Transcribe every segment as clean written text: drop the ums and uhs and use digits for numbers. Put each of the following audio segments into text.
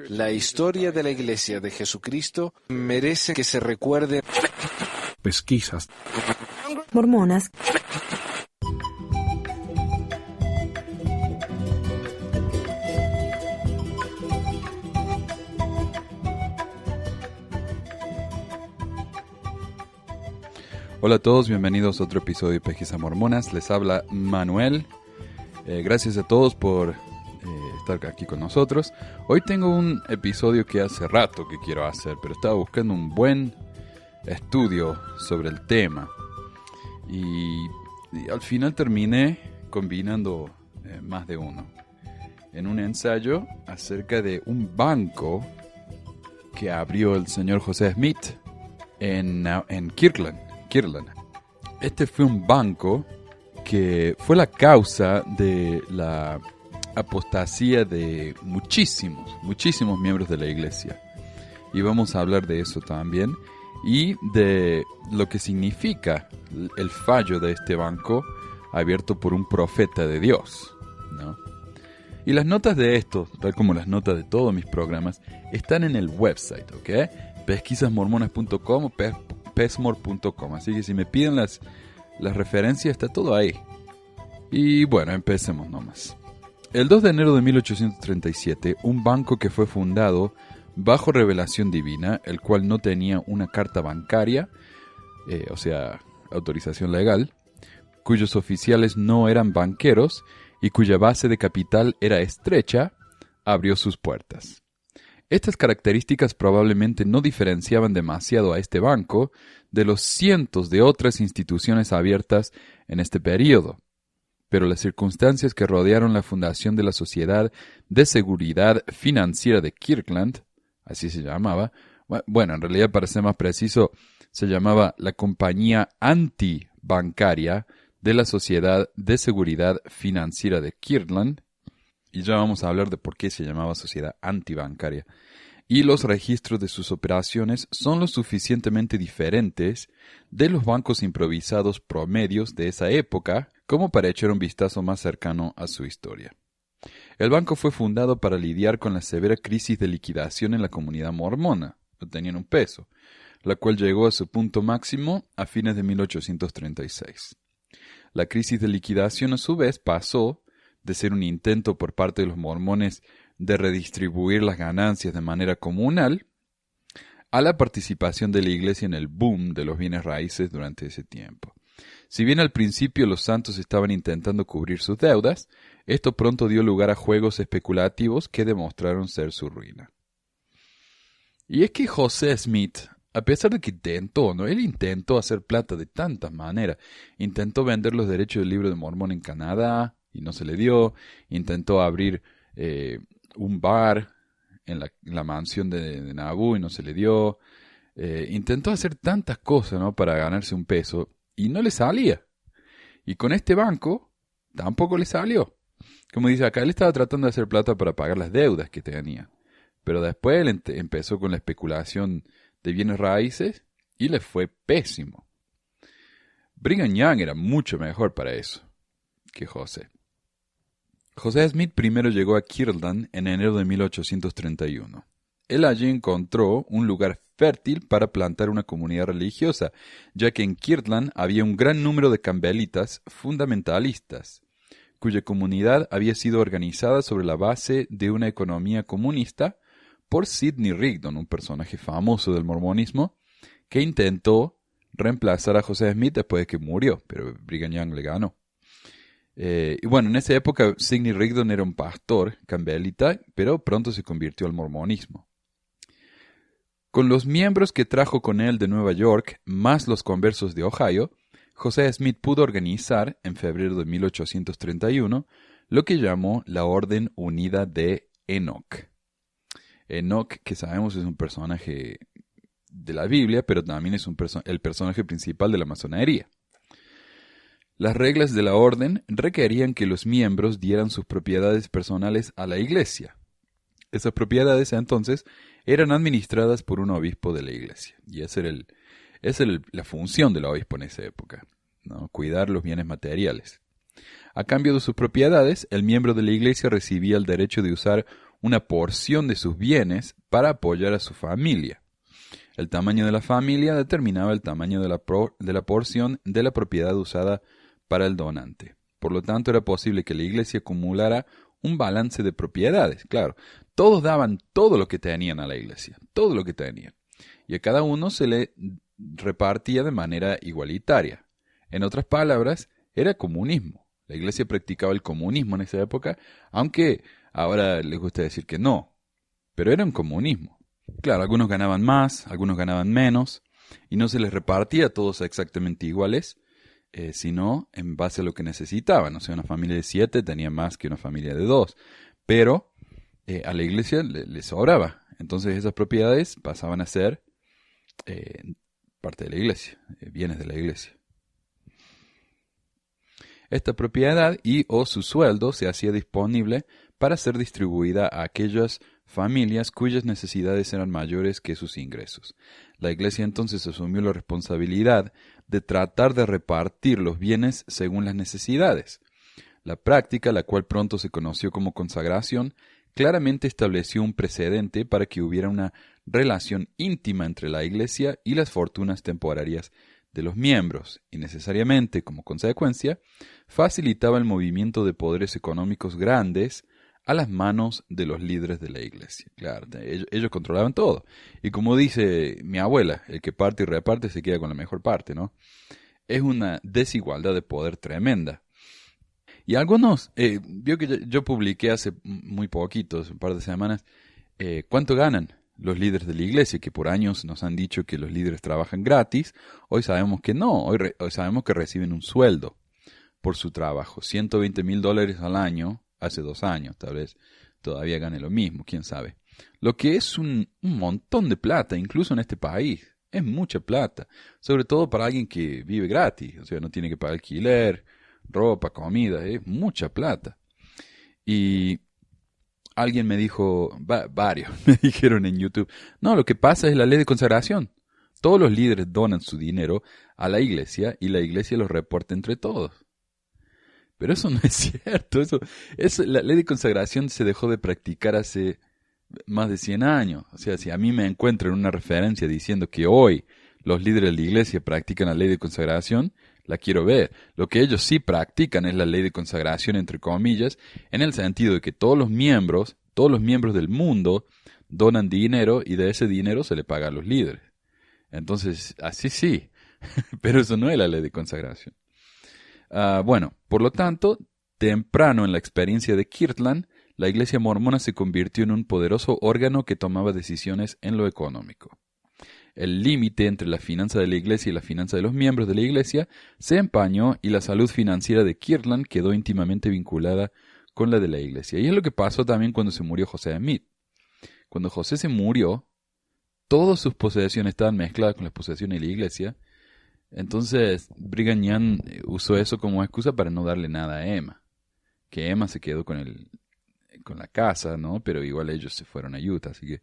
La historia de la Iglesia de Jesucristo merece que se recuerde. Pesquisas mormonas. Hola a todos, bienvenidos a otro episodio de Pesquisas Mormonas. Les habla Manuel. Gracias a todos por estar aquí con nosotros. Hoy tengo un episodio que hace rato que quiero hacer, pero estaba buscando un buen estudio sobre el tema. Y al final terminé combinando más de uno. En un ensayo acerca de un banco que abrió el señor José Smith en Kirtland. Este fue un banco que fue la causa de la apostasía de muchísimos miembros de la iglesia. Y vamos a hablar de eso también y de lo que significa el fallo de este banco abierto por un profeta de Dios, ¿no? Y las notas de esto, tal como las notas de todos mis programas, están en el website, ¿ok? Pesquisasmormonas.com o pesmor.com. Así que si me piden las referencias, está todo ahí. Y bueno, empecemos nomás. El 2 de enero de 1837, un banco que fue fundado bajo revelación divina, el cual no tenía una carta bancaria, o sea, autorización legal, cuyos oficiales no eran banqueros y cuya base de capital era estrecha, abrió sus puertas. Estas características probablemente no diferenciaban demasiado a este banco de los cientos de otras instituciones abiertas en este periodo, pero las circunstancias que rodearon la fundación de la Sociedad de Seguridad Financiera de Kirtland, así se llamaba, bueno, en realidad para ser más preciso, se llamaba la Compañía Antibancaria de la Sociedad de Seguridad Financiera de Kirtland, y ya vamos a hablar de por qué se llamaba Sociedad Antibancaria. Y los registros de sus operaciones son lo suficientemente diferentes de los bancos improvisados promedios de esa época como para echar un vistazo más cercano a su historia. El banco fue fundado para lidiar con la severa crisis de liquidación en la comunidad mormona, no tenían un peso, la cual llegó a su punto máximo a fines de 1836. La crisis de liquidación a su vez pasó de ser un intento por parte de los mormones de redistribuir las ganancias de manera comunal a la participación de la iglesia en el boom de los bienes raíces durante ese tiempo. Si bien al principio los santos estaban intentando cubrir sus deudas, esto pronto dio lugar a juegos especulativos que demostraron ser su ruina. Y es que José Smith, a pesar de que él intentó hacer plata de tantas maneras, intentó vender los derechos del libro de Mormón en Canadá y no se le dio, intentó abrir un bar en la mansión de Nabú y no se le dio, intentó hacer tantas cosas, ¿no?, para ganarse un peso y no le salía. Y con este banco tampoco le salió. Como dice acá, él estaba tratando de hacer plata para pagar las deudas que tenía. Pero después él empezó con la especulación de bienes raíces y le fue pésimo. Brigham Young era mucho mejor para eso que José. José Smith primero llegó a Kirtland en enero de 1831. Él allí encontró un lugar fértil para plantar una comunidad religiosa, ya que en Kirtland había un gran número de campbellitas fundamentalistas, cuya comunidad había sido organizada sobre la base de una economía comunista por Sidney Rigdon, un personaje famoso del mormonismo, que intentó reemplazar a José Smith después de que murió, pero Brigham Young le ganó. Y bueno, en esa época Sidney Rigdon era un pastor campbellita, pero pronto se convirtió al mormonismo. Con los miembros que trajo con él de Nueva York, más los conversos de Ohio, José Smith pudo organizar, en febrero de 1831, lo que llamó la Orden Unida de Enoch. Enoch, que sabemos es un personaje de la Biblia, pero también es el personaje principal de la masonería. Las reglas de la orden requerían que los miembros dieran sus propiedades personales a la iglesia. Esas propiedades entonces eran administradas por un obispo de la iglesia. Y esa era la función del obispo en esa época, ¿no? Cuidar los bienes materiales. A cambio de sus propiedades, el miembro de la iglesia recibía el derecho de usar una porción de sus bienes para apoyar a su familia. El tamaño de la familia determinaba el tamaño de la porción de la propiedad usada para el donante. Por lo tanto, era posible que la iglesia acumulara un balance de propiedades. Claro, todos daban todo lo que tenían a la iglesia, todo lo que tenían. Y a cada uno se le repartía de manera igualitaria. En otras palabras, era comunismo. La iglesia practicaba el comunismo en esa época, aunque ahora les gusta decir que no. Pero era un comunismo. Claro, algunos ganaban más, algunos ganaban menos, y no se les repartía a todos exactamente iguales, sino en base a lo que necesitaban. O sea, una familia de 7 tenía más que una familia de 2, pero a la iglesia le sobraba. Entonces esas propiedades pasaban a ser parte de la iglesia, bienes de la iglesia. Esta propiedad y o su sueldo se hacía disponible para ser distribuida a aquellas familias cuyas necesidades eran mayores que sus ingresos. La iglesia entonces asumió la responsabilidad de tratar de repartir los bienes según las necesidades. La práctica, la cual pronto se conoció como consagración, claramente estableció un precedente para que hubiera una relación íntima entre la iglesia y las fortunas temporarias de los miembros, y necesariamente, como consecuencia, facilitaba el movimiento de poderes económicos grandes a las manos de los líderes de la iglesia. Claro, ellos controlaban todo. Y como dice mi abuela, el que parte y reparte se queda con la mejor parte, ¿no? Es una desigualdad de poder tremenda. Y algunos, vio que yo publiqué hace muy poquitos, un par de semanas, ¿cuánto ganan los líderes de la iglesia? Que por años nos han dicho que los líderes trabajan gratis. Hoy sabemos que no, hoy sabemos que reciben un sueldo por su trabajo. $120,000 al año, hace 2 años, tal vez todavía gane lo mismo, quién sabe. Lo que es un montón de plata, incluso en este país. Es mucha plata, sobre todo para alguien que vive gratis, o sea, no tiene que pagar alquiler, ropa, comida, es mucha plata. Y alguien me dijo, varios me dijeron en YouTube, no, lo que pasa es la ley de consagración. Todos los líderes donan su dinero a la iglesia y la iglesia los reporta entre todos. Pero eso no es cierto. La ley de consagración se dejó de practicar hace más de 100 años. O sea, si a mí me encuentro en una referencia diciendo que hoy los líderes de la iglesia practican la ley de consagración, la quiero ver. Lo que ellos sí practican es la ley de consagración, entre comillas, en el sentido de que todos los miembros del mundo donan dinero y de ese dinero se le paga a los líderes. Entonces, así sí, pero eso no es la ley de consagración. Bueno, por lo tanto, temprano en la experiencia de Kirtland, la iglesia mormona se convirtió en un poderoso órgano que tomaba decisiones en lo económico. El límite entre la finanza de la iglesia y la finanza de los miembros de la iglesia se empañó y la salud financiera de Kirtland quedó íntimamente vinculada con la de la iglesia. Y es lo que pasó también cuando se murió José Smith. Cuando José se murió, todas sus posesiones estaban mezcladas con las posesiones de la iglesia. Entonces, Brigham Young usó eso como excusa para no darle nada a Emma. Que Emma se quedó con la casa, ¿no? Pero igual ellos se fueron a Utah, así que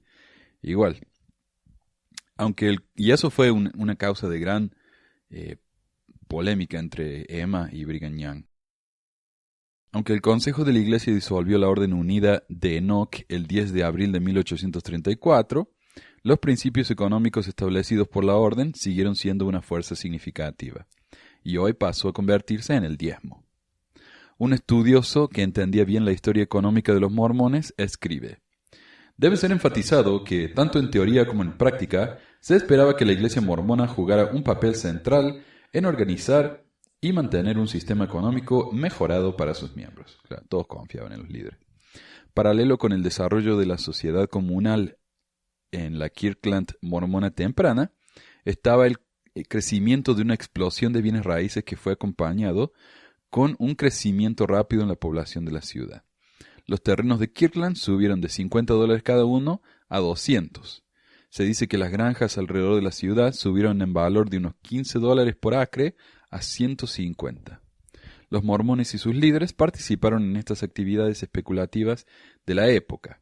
igual. Y eso fue una causa de gran polémica entre Emma y Brigham Young. Aunque el Consejo de la Iglesia disolvió la Orden Unida de Enoch el 10 de abril de 1834, los principios económicos establecidos por la orden siguieron siendo una fuerza significativa, y hoy pasó a convertirse en el diezmo. Un estudioso que entendía bien la historia económica de los mormones escribe: debe ser enfatizado que, tanto en teoría como en práctica, se esperaba que la iglesia mormona jugara un papel central en organizar y mantener un sistema económico mejorado para sus miembros. Claro, todos confiaban en los líderes. Paralelo con el desarrollo de la sociedad comunal en la Kirtland mormona temprana, estaba el crecimiento de una explosión de bienes raíces que fue acompañado con un crecimiento rápido en la población de la ciudad. Los terrenos de Kirtland subieron de $50 cada uno a $200. Se dice que las granjas alrededor de la ciudad subieron en valor de unos $15 por acre a $150. Los mormones y sus líderes participaron en estas actividades especulativas de la época.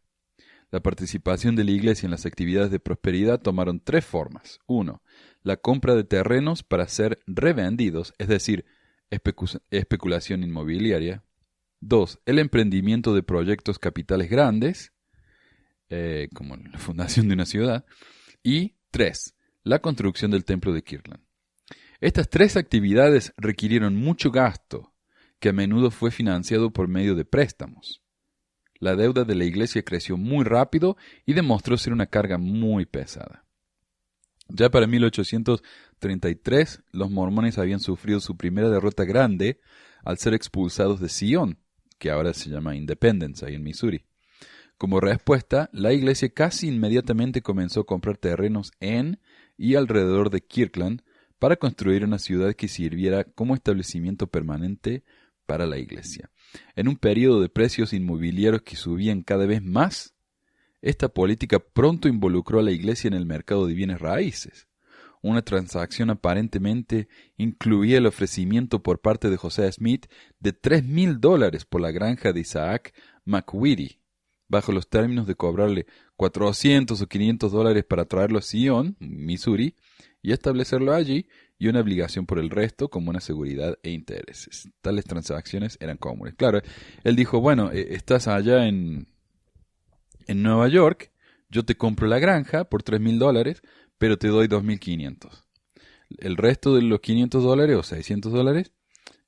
La participación de la iglesia en las actividades de prosperidad tomaron 3 formas. 1. La compra de terrenos para ser revendidos, es decir, especulación inmobiliaria. 2. El emprendimiento de proyectos capitales grandes. como la fundación de una ciudad. Y 3. La construcción del templo de Kirtland. Estas 3 actividades requirieron mucho gasto, que a menudo fue financiado por medio de préstamos. La deuda de la iglesia creció muy rápido y demostró ser una carga muy pesada. Ya para 1833, los mormones habían sufrido su primera derrota grande al ser expulsados de Sion, que ahora se llama Independence, ahí en Missouri. Como respuesta, la iglesia casi inmediatamente comenzó a comprar terrenos en y alrededor de Kirtland para construir una ciudad que sirviera como establecimiento permanente para la iglesia. En un periodo de precios inmobiliarios que subían cada vez más, esta política pronto involucró a la iglesia en el mercado de bienes raíces. Una transacción aparentemente incluía el ofrecimiento por parte de Josiah Smith de $3,000 por la granja de Isaac McWhirty, bajo los términos de cobrarle $400 o $500 para traerlo a Sion, Missouri, y establecerlo allí, y una obligación por el resto como una seguridad e intereses. Tales transacciones eran comunes. Claro, él dijo, bueno, estás allá en Nueva York, yo te compro la granja por $3,000, pero te doy $2,500. El resto de los $500 o $600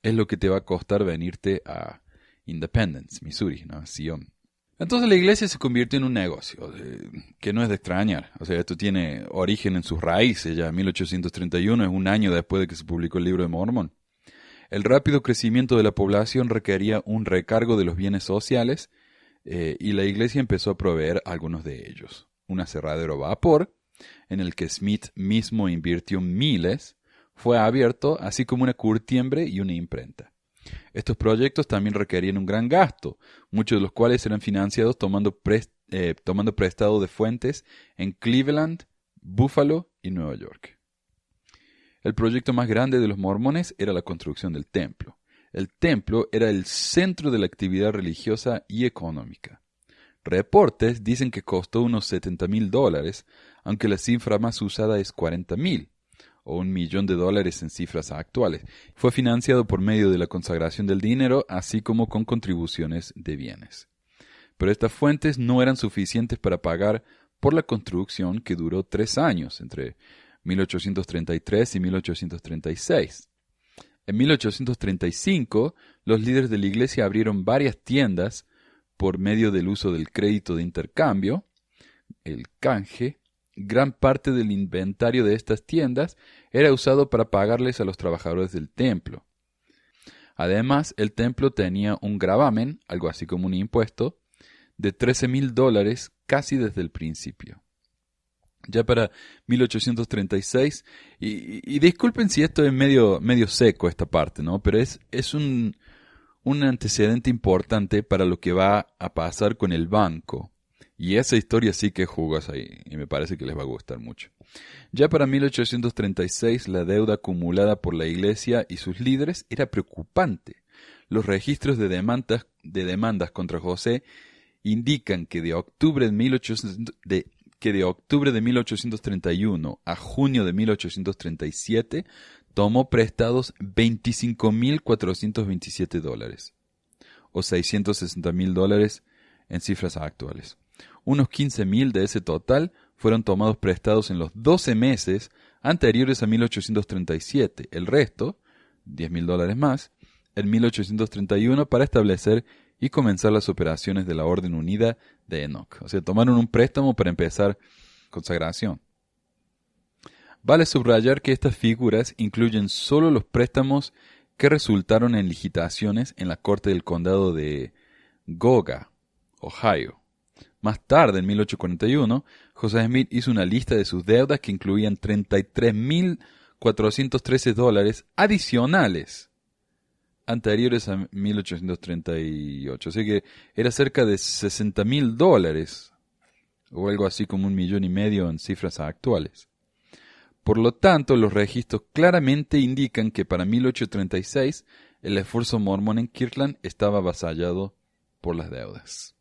es lo que te va a costar venirte a Independence, Missouri, ¿no? A Sion. Entonces la iglesia se convirtió en un negocio, que no es de extrañar. O sea, esto tiene origen en sus raíces, ya 1831 es un año después de que se publicó el libro de Mormón. El rápido crecimiento de la población requería un recargo de los bienes sociales, y la iglesia empezó a proveer algunos de ellos. Un aserradero a vapor, en el que Smith mismo invirtió miles, fue abierto, así como una curtiembre y una imprenta. Estos proyectos también requerían un gran gasto, muchos de los cuales eran financiados tomando prestado de fuentes en Cleveland, Buffalo y Nueva York. El proyecto más grande de los mormones era la construcción del templo. El templo era el centro de la actividad religiosa y económica. Reportes dicen que costó unos $70,000, aunque la cifra más usada es $40,000. O $1,000,000 en cifras actuales. Fue financiado por medio de la consagración del dinero, así como con contribuciones de bienes. Pero estas fuentes no eran suficientes para pagar por la construcción, que duró 3 años, entre 1833 y 1836. En 1835, los líderes de la iglesia abrieron varias tiendas por medio del uso del crédito de intercambio, el canje. Gran parte del inventario de estas tiendas era usado para pagarles a los trabajadores del templo. Además, el templo tenía un gravamen, algo así como un impuesto, de $13,000 casi desde el principio. Ya para 1836, y disculpen si esto es medio seco esta parte, ¿no? Pero es un antecedente importante para lo que va a pasar con el banco. Y esa historia sí que es jugosa y me parece que les va a gustar mucho. Ya para 1836, la deuda acumulada por la iglesia y sus líderes era preocupante. Los registros de demandas contra José indican que de octubre de 1831 a junio de 1837 tomó prestados $25,427, o $660,000 en cifras actuales. Unos 15,000 de ese total fueron tomados prestados en los 12 meses anteriores a 1837. El resto, $10,000 más, en 1831 para establecer y comenzar las operaciones de la Orden Unida de Enoch. O sea, tomaron un préstamo para empezar consagración. Vale subrayar que estas figuras incluyen solo los préstamos que resultaron en licitaciones en la corte del condado de Geauga, Ohio. Más tarde, en 1841, Josiah Smith hizo una lista de sus deudas que incluían $33,413 adicionales anteriores a 1838. Así que era cerca de $60,000, o algo así como $1,500,000 en cifras actuales. Por lo tanto, los registros claramente indican que para 1836 el esfuerzo mormón en Kirtland estaba avasallado por las deudas.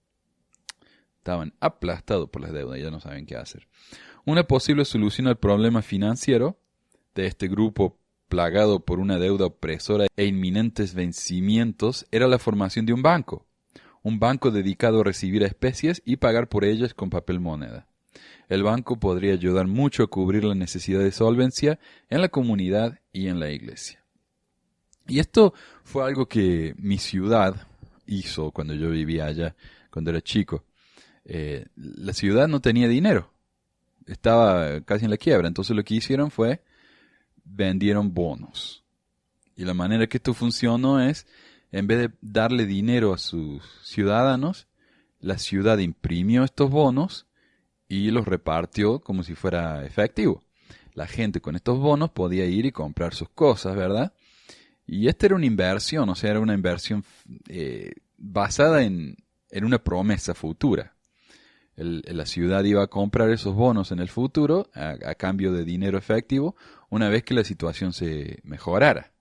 Estaban aplastados por las deudas y ya no saben qué hacer. Una posible solución al problema financiero de este grupo plagado por una deuda opresora e inminentes vencimientos era la formación de un banco. un banco dedicado a recibir especies y pagar por ellas con papel moneda. El banco podría ayudar mucho a cubrir la necesidad de solvencia en la comunidad y en la iglesia. Y esto fue algo que mi ciudad hizo cuando yo vivía allá, cuando era chico. La ciudad no tenía dinero, estaba casi en la quiebra, entonces lo que hicieron fue vendieron bonos. Y la manera que esto funcionó es, en vez de darle dinero a sus ciudadanos, la ciudad imprimió estos bonos y los repartió como si fuera efectivo. La gente con estos bonos podía ir y comprar sus cosas, ¿verdad? Y esta era una inversión, o sea, era una inversión basada en una promesa futura. La ciudad iba a comprar esos bonos en el futuro a cambio de dinero efectivo una vez que la situación se mejorara.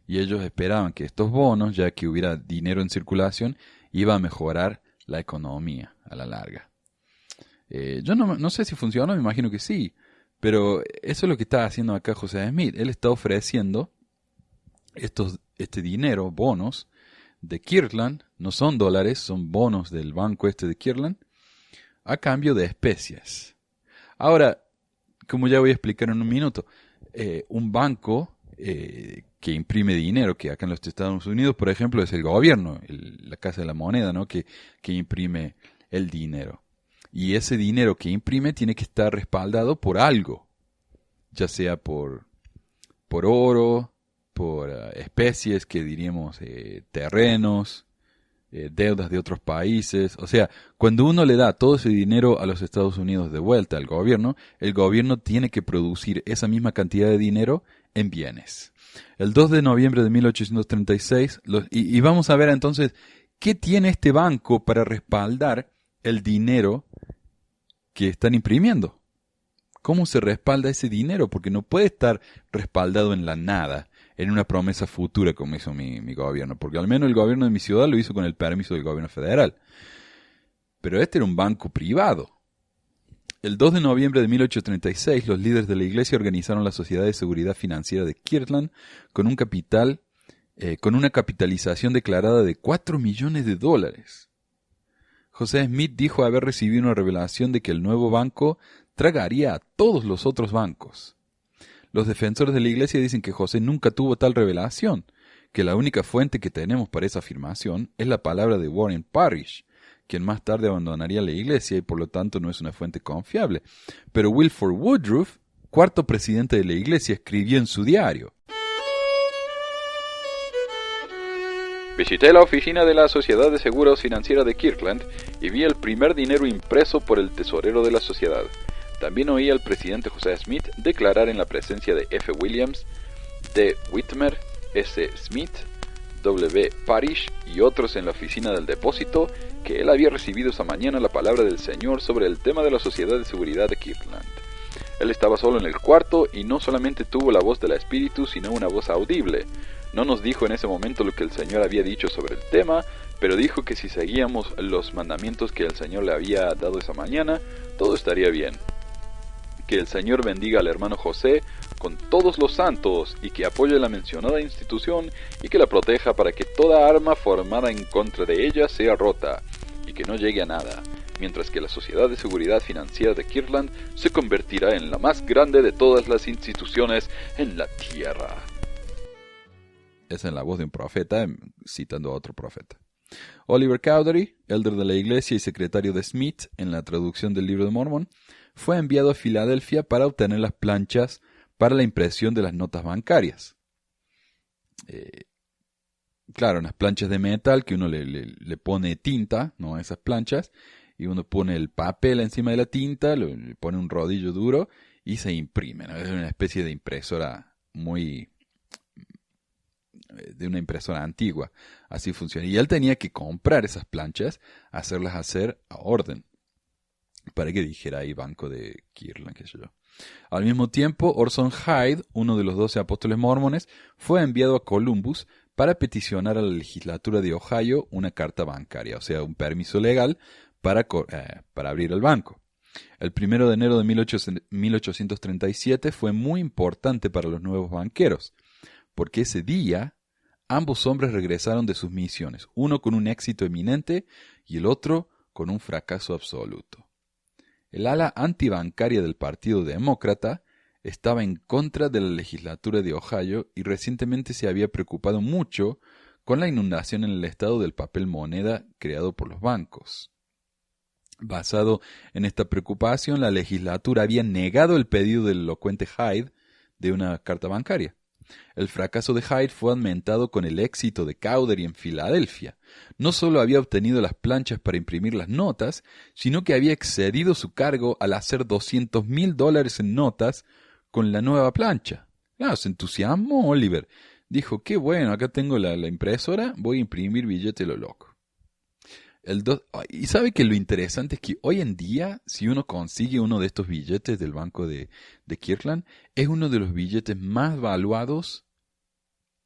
Y ellos esperaban que estos bonos, ya que hubiera dinero en circulación, iba a mejorar la economía a la larga. Yo no sé si funciona, me imagino que sí, pero eso es lo que está haciendo acá José Smith. Él está ofreciendo este dinero, bonos de Kirtland, no son dólares, son bonos del banco de Kirtland, a cambio de especies. Ahora, como ya voy a explicar en un minuto, un banco que imprime dinero, que acá en los Estados Unidos, por ejemplo, es el gobierno, la Casa de la Moneda, ¿no? que imprime el dinero. Y ese dinero que imprime tiene que estar respaldado por algo, ya sea por oro, por especies, que diríamos terrenos, deudas de otros países. O sea, cuando uno le da todo ese dinero a los Estados Unidos de vuelta al gobierno, el gobierno tiene que producir esa misma cantidad de dinero en bienes. El 2 de noviembre de 1836, y vamos a ver entonces, ¿qué tiene este banco para respaldar el dinero que están imprimiendo? ¿Cómo se respalda ese dinero? Porque no puede estar respaldado en la nada, en una promesa futura como hizo mi gobierno, porque al menos el gobierno de mi ciudad lo hizo con el permiso del gobierno federal. Pero este era un banco privado. El 2 de noviembre de 1836, los líderes de la iglesia organizaron la Sociedad de Seguridad Financiera de Kirtland con con una capitalización declarada de $4 millones. José Smith dijo haber recibido una revelación de que el nuevo banco tragaría a todos los otros bancos. Los defensores de la iglesia dicen que José nunca tuvo tal revelación, que la única fuente que tenemos para esa afirmación es la palabra de Warren Parrish, quien más tarde abandonaría la iglesia y por lo tanto no es una fuente confiable. Pero Wilford Woodruff, cuarto presidente de la iglesia, escribió en su diario: visité la oficina de la Sociedad de Seguros Financiera de Kirtland y vi el primer dinero impreso por el tesorero de la sociedad. También oí al presidente José Smith declarar en la presencia de F. Williams, D. Whitmer, S. Smith, W. Parrish y otros en la oficina del depósito que él había recibido esa mañana la palabra del Señor sobre el tema de la Sociedad de Seguridad de Kirtland. Él estaba solo en el cuarto y no solamente tuvo la voz del Espíritu, sino una voz audible. No nos dijo en ese momento lo que el Señor había dicho sobre el tema, pero dijo que si seguíamos los mandamientos que el Señor le había dado esa mañana, todo estaría bien. Que el Señor bendiga al hermano José con todos los santos y que apoye la mencionada institución y que la proteja para que toda arma formada en contra de ella sea rota y que no llegue a nada, mientras que la Sociedad de Seguridad Financiera de Kirtland se convertirá en la más grande de todas las instituciones en la tierra. Es en la voz de un profeta, citando a otro profeta. Oliver Cowdery, elder de la iglesia y secretario de Smith en la traducción del Libro de Mormón, fue enviado a Filadelfia para obtener las planchas para la impresión de las notas bancarias. Claro, unas planchas de metal que uno le pone tinta, ¿no?, a esas planchas, y uno pone el papel encima de la tinta, le pone un rodillo duro y se imprime, ¿no? Es una especie de impresora de una impresora antigua. Así funciona. Y él tenía que comprar esas planchas, hacerlas hacer a orden, para que dijera ahí Banco de Kirtland, qué sé yo. Al mismo tiempo, Orson Hyde, uno de los 12 apóstoles mormones, fue enviado a Columbus para peticionar a la legislatura de Ohio una carta bancaria, o sea, un permiso legal para abrir el banco. El 1 de enero de 1837 fue muy importante para los nuevos banqueros, porque ese día ambos hombres regresaron de sus misiones, uno con un éxito eminente y el otro con un fracaso absoluto. El ala antibancaria del Partido Demócrata estaba en contra de la legislatura de Ohio y recientemente se había preocupado mucho con la inundación en el estado del papel moneda creado por los bancos. Basado en esta preocupación, la legislatura había negado el pedido del elocuente Hyde de una carta bancaria. El fracaso de Hyde fue aumentado con el éxito de Cowdery en Filadelfia. No solo había obtenido las planchas para imprimir las notas, sino que había excedido su cargo al hacer $200,000 en notas con la nueva plancha. Claro, se entusiasmó Oliver. Dijo, qué bueno, acá tengo la impresora, voy a imprimir billete lo loco. Y sabe que lo interesante es que hoy en día, si uno consigue uno de estos billetes del banco de Kirtland, es uno de los billetes más valuados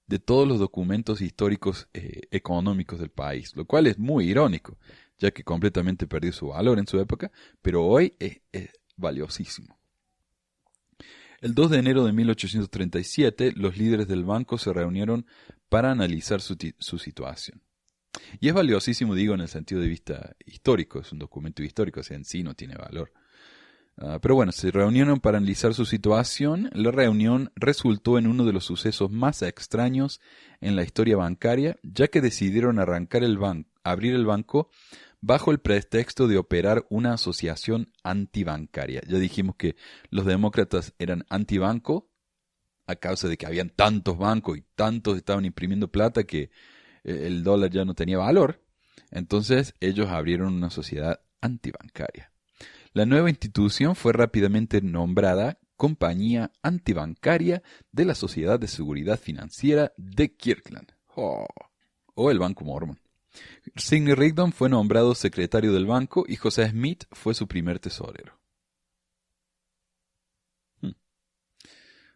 de todos los documentos históricos económicos del país, lo cual es muy irónico, ya que completamente perdió su valor en su época, pero hoy es valiosísimo. El 2 de enero de 1837, los líderes del banco se reunieron para analizar su situación. Y es valiosísimo, digo, en el sentido de vista histórico, es un documento histórico, o sea, en sí no tiene valor. Pero bueno, se reunieron para analizar su situación. La reunión resultó en uno de los sucesos más extraños en la historia bancaria, ya que decidieron abrir el banco bajo el pretexto de operar una asociación antibancaria. Ya dijimos que los demócratas eran antibanco a causa de que habían tantos bancos y tantos estaban imprimiendo plata que el dólar ya no tenía valor. Entonces ellos abrieron una sociedad antibancaria. La nueva institución fue rápidamente nombrada Compañía Antibancaria de la Sociedad de Seguridad Financiera de Kirtland, o el Banco Mormón. Sidney Rigdon fue nombrado secretario del banco y José Smith fue su primer tesorero.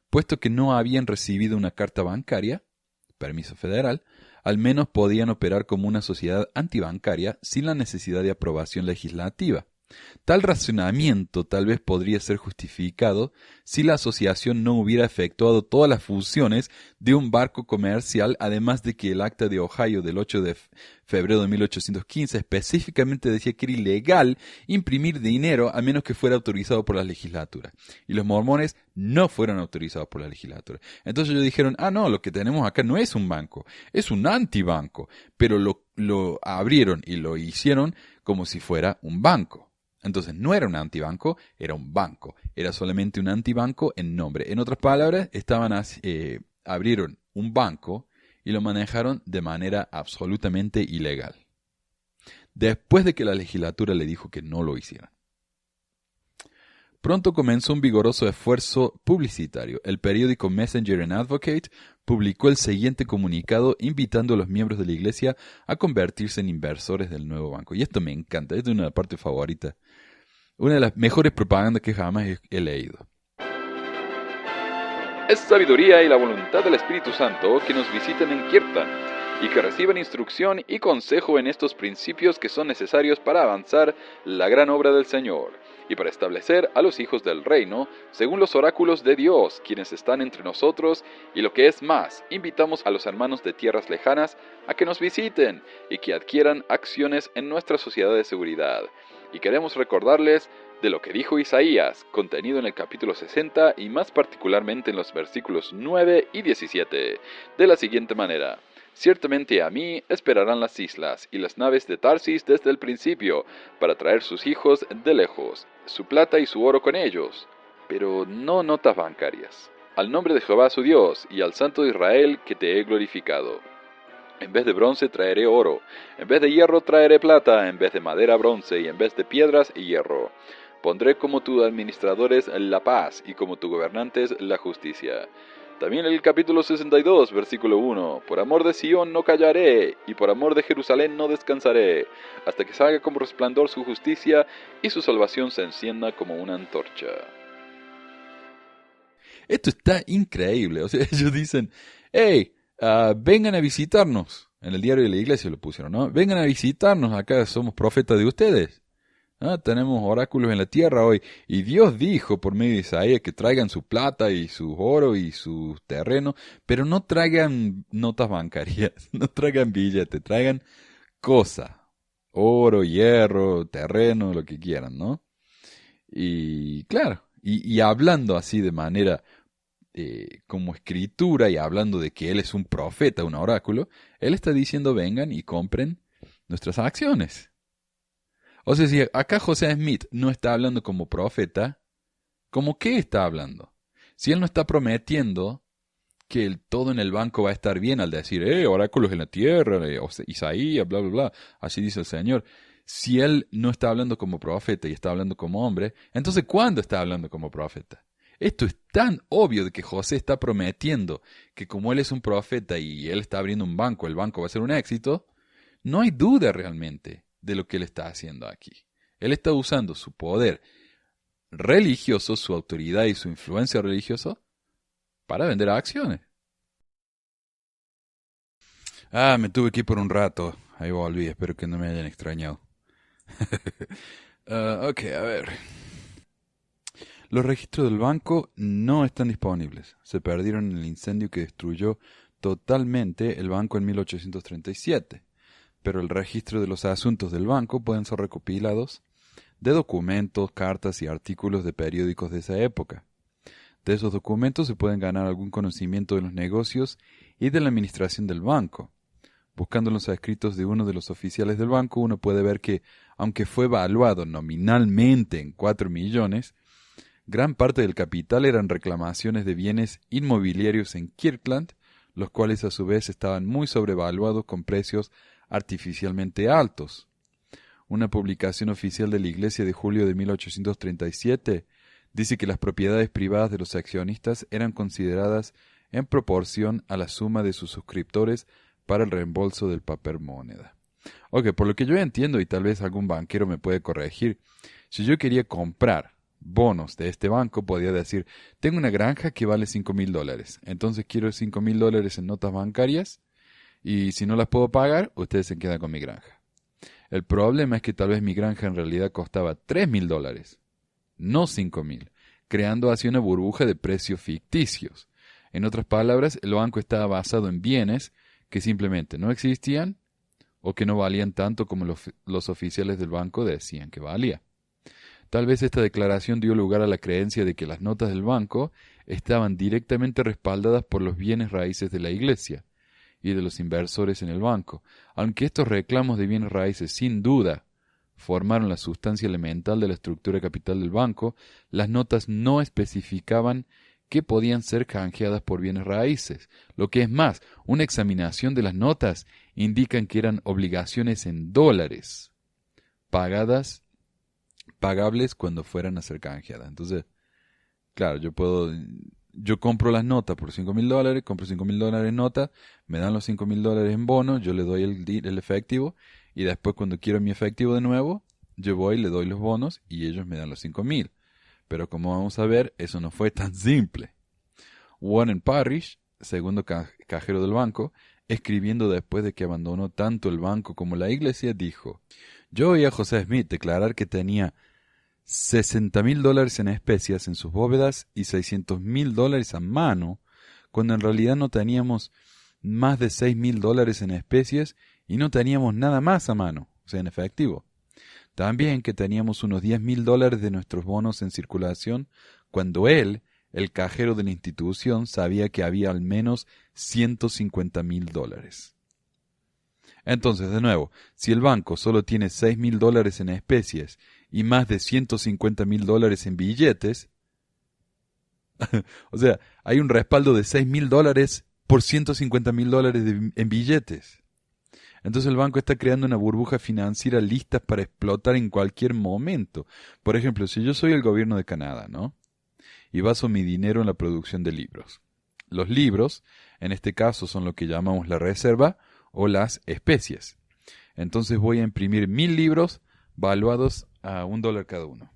Puesto que no habían recibido una carta bancaria, permiso federal, al menos podían operar como una sociedad antibancaria sin la necesidad de aprobación legislativa. Tal razonamiento tal vez podría ser justificado si la asociación no hubiera efectuado todas las funciones de un barco comercial, además de que el acta de Ohio del 8 de febrero de 1815 específicamente decía que era ilegal imprimir dinero a menos que fuera autorizado por la legislatura. Y los mormones no fueron autorizados por la legislatura. Entonces ellos dijeron, no, lo que tenemos acá no es un banco, es un antibanco. Pero lo abrieron y lo hicieron como si fuera un banco. Entonces no era un antibanco, era un banco. Era solamente un antibanco en nombre. En otras palabras, abrieron un banco y lo manejaron de manera absolutamente ilegal. Después de que la legislatura le dijo que no lo hicieran. Pronto comenzó un vigoroso esfuerzo publicitario. El periódico Messenger and Advocate publicó el siguiente comunicado invitando a los miembros de la iglesia a convertirse en inversores del nuevo banco. Y esto me encanta, esta es una parte favorita. Una de las mejores propagandas que jamás he leído. Es sabiduría y la voluntad del Espíritu Santo que nos visiten en Kirtland y que reciban instrucción y consejo en estos principios que son necesarios para avanzar la gran obra del Señor y para establecer a los hijos del reino según los oráculos de Dios, quienes están entre nosotros, y lo que es más, invitamos a los hermanos de tierras lejanas a que nos visiten y que adquieran acciones en nuestra sociedad de seguridad. Y queremos recordarles de lo que dijo Isaías, contenido en el capítulo 60 y más particularmente en los versículos 9 y 17, de la siguiente manera: ciertamente a mí esperarán las islas y las naves de Tarsis desde el principio, para traer sus hijos de lejos, su plata y su oro con ellos, pero no notas bancarias, al nombre de Jehová su Dios y al Santo de Israel que te he glorificado. En vez de bronce traeré oro, en vez de hierro traeré plata, en vez de madera bronce y en vez de piedras hierro. Pondré como tus administradores la paz y como tus gobernantes la justicia. También el capítulo 62, versículo 1. Por amor de Sión no callaré, y por amor de Jerusalén no descansaré, hasta que salga como resplandor su justicia, y su salvación se encienda como una antorcha. Esto está increíble. O sea, ellos dicen, hey, vengan a visitarnos. En el diario de la iglesia lo pusieron, ¿no? Vengan a visitarnos, acá somos profetas de ustedes. Tenemos oráculos en la tierra hoy. Y Dios dijo por medio de Isaías que traigan su plata y su oro y su terreno, pero no traigan notas bancarias, no traigan billetes, traigan cosas. Oro, hierro, terreno, lo que quieran, ¿no? Y claro, y hablando así de manera como escritura y hablando de que él es un profeta, un oráculo, él está diciendo vengan y compren nuestras acciones. O sea, si acá José Smith no está hablando como profeta, ¿cómo qué está hablando? Si él no está prometiendo que todo en el banco va a estar bien al decir, oráculos en la tierra, Isaías, bla, bla, bla, así dice el Señor. Si él no está hablando como profeta y está hablando como hombre, entonces ¿cuándo está hablando como profeta? Esto es tan obvio de que José está prometiendo que como él es un profeta y él está abriendo un banco, el banco va a ser un éxito, no hay duda realmente de lo que él está haciendo aquí. Él está usando su poder religioso, su autoridad y su influencia religiosa para vender acciones. Me tuve que ir por un rato. Ahí volví, espero que no me hayan extrañado. Ok, a ver. Los registros del banco no están disponibles. Se perdieron en el incendio que destruyó totalmente el banco en 1837. Pero el registro de los asuntos del banco pueden ser recopilados de documentos, cartas y artículos de periódicos de esa época. De esos documentos se pueden ganar algún conocimiento de los negocios y de la administración del banco. Buscando los escritos de uno de los oficiales del banco, uno puede ver que, aunque fue valuado nominalmente en 4 millones, gran parte del capital eran reclamaciones de bienes inmobiliarios en Kirtland, los cuales a su vez estaban muy sobrevaluados con precios artificialmente altos. Una publicación oficial de la Iglesia de julio de 1837 dice que las propiedades privadas de los accionistas eran consideradas en proporción a la suma de sus suscriptores para el reembolso del papel moneda. Ok, por lo que yo entiendo, y tal vez algún banquero me puede corregir, si yo quería comprar bonos de este banco, podía decir, tengo una granja que vale $5,000, entonces quiero $5,000 en notas bancarias, y si no las puedo pagar, ustedes se quedan con mi granja. El problema es que tal vez mi granja en realidad costaba $3,000, no 5,000, creando así una burbuja de precios ficticios. En otras palabras, el banco estaba basado en bienes que simplemente no existían o que no valían tanto como los oficiales del banco decían que valía. Tal vez esta declaración dio lugar a la creencia de que las notas del banco estaban directamente respaldadas por los bienes raíces de la Iglesia y de los inversores en el banco, aunque estos reclamos de bienes raíces sin duda formaron la sustancia elemental de la estructura capital del banco, las notas no especificaban que podían ser canjeadas por bienes raíces. Lo que es más, una examinación de las notas indican que eran obligaciones en dólares, pagables cuando fueran a ser canjeadas. Entonces, claro, yo compro las notas por $5,000, compro $5,000 en notas, me dan los $5,000 en bonos, yo le doy el efectivo, y después cuando quiero mi efectivo de nuevo, yo voy, le doy los bonos y ellos me dan los 5,000. Pero como vamos a ver, eso no fue tan simple. Warren Parrish, segundo cajero del banco, escribiendo después de que abandonó tanto el banco como la iglesia, dijo: yo oí a José Smith declarar que tenía $60,000 en especias en sus bóvedas y $600,000 a mano, cuando en realidad no teníamos más de $6,000 en especies y no teníamos nada más a mano, o sea, en efectivo. También que teníamos unos $10,000 de nuestros bonos en circulación, cuando él, el cajero de la institución, sabía que había al menos $150,000. Entonces, de nuevo, si el banco solo tiene $6,000 en especies y más de $150,000 en billetes, o sea, hay un respaldo de $6,000 por $150,000 en billetes. Entonces el banco está creando una burbuja financiera lista para explotar en cualquier momento. Por ejemplo, si yo soy el gobierno de Canadá, ¿no? Y baso mi dinero en la producción de libros. Los libros, en este caso, son lo que llamamos la reserva o las especies. Entonces voy a imprimir 1,000 libros valuados a $1 cada uno.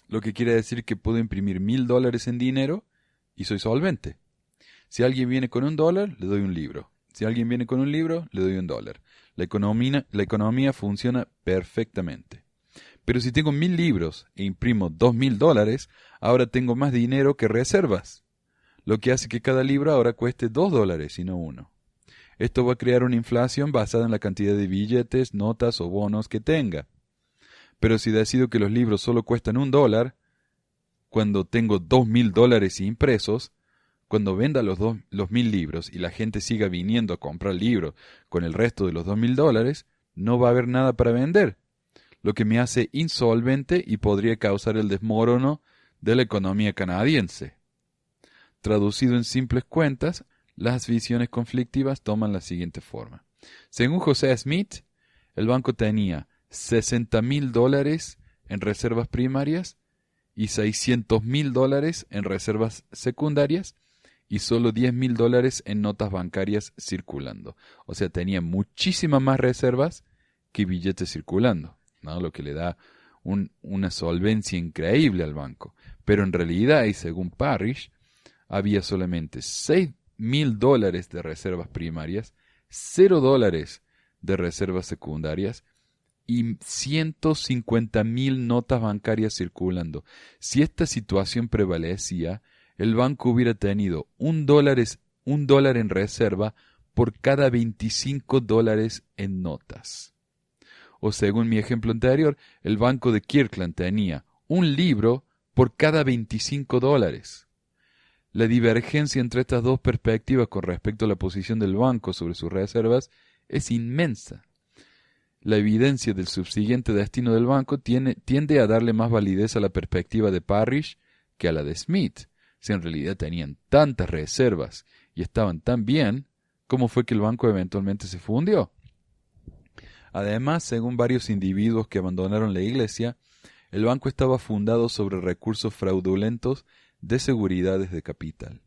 Lo que quiere decir que puedo imprimir $1,000 en dinero y soy solvente. Si alguien viene con $1, le doy un libro. Si alguien viene con un libro, le doy $1. La economía funciona perfectamente. Pero si tengo 1.000 libros e imprimo $2.000, ahora tengo más dinero que reservas, lo que hace que cada libro ahora cueste $2 y no 1. Esto va a crear una inflación basada en la cantidad de billetes, notas o bonos que tenga. Pero si decido que los libros solo cuestan $1, cuando tengo $2.000 impresos, cuando venda los 1.000 libros y la gente siga viniendo a comprar libros con el resto de los $2.000, no va a haber nada para vender, lo que me hace insolvente y podría causar el desmorono de la economía canadiense. Traducido en simples cuentas, las visiones conflictivas toman la siguiente forma. Según José Smith, el banco tenía $60.000 en reservas primarias y $600.000 en reservas secundarias y solo $10.000 en notas bancarias circulando. O sea, tenía muchísimas más reservas que billetes circulando, ¿no? Lo que le da una solvencia increíble al banco. Pero en realidad, y según Parrish, había solamente $6.000 de reservas primarias, $0 de reservas secundarias y 150.000 notas bancarias circulando. Si esta situación prevalecía, el banco hubiera tenido $1 en reserva por cada $25 en notas. O según mi ejemplo anterior, el banco de Kirkland tenía un libro por cada $25. La divergencia entre estas dos perspectivas con respecto a la posición del banco sobre sus reservas es inmensa. La evidencia del subsiguiente destino del banco tiende a darle más validez a la perspectiva de Parrish que a la de Smith. Si en realidad tenían tantas reservas y estaban tan bien, ¿cómo fue que el banco eventualmente se fundió? Además, según varios individuos que abandonaron la iglesia, el banco estaba fundado sobre recursos fraudulentos de seguridades de capital.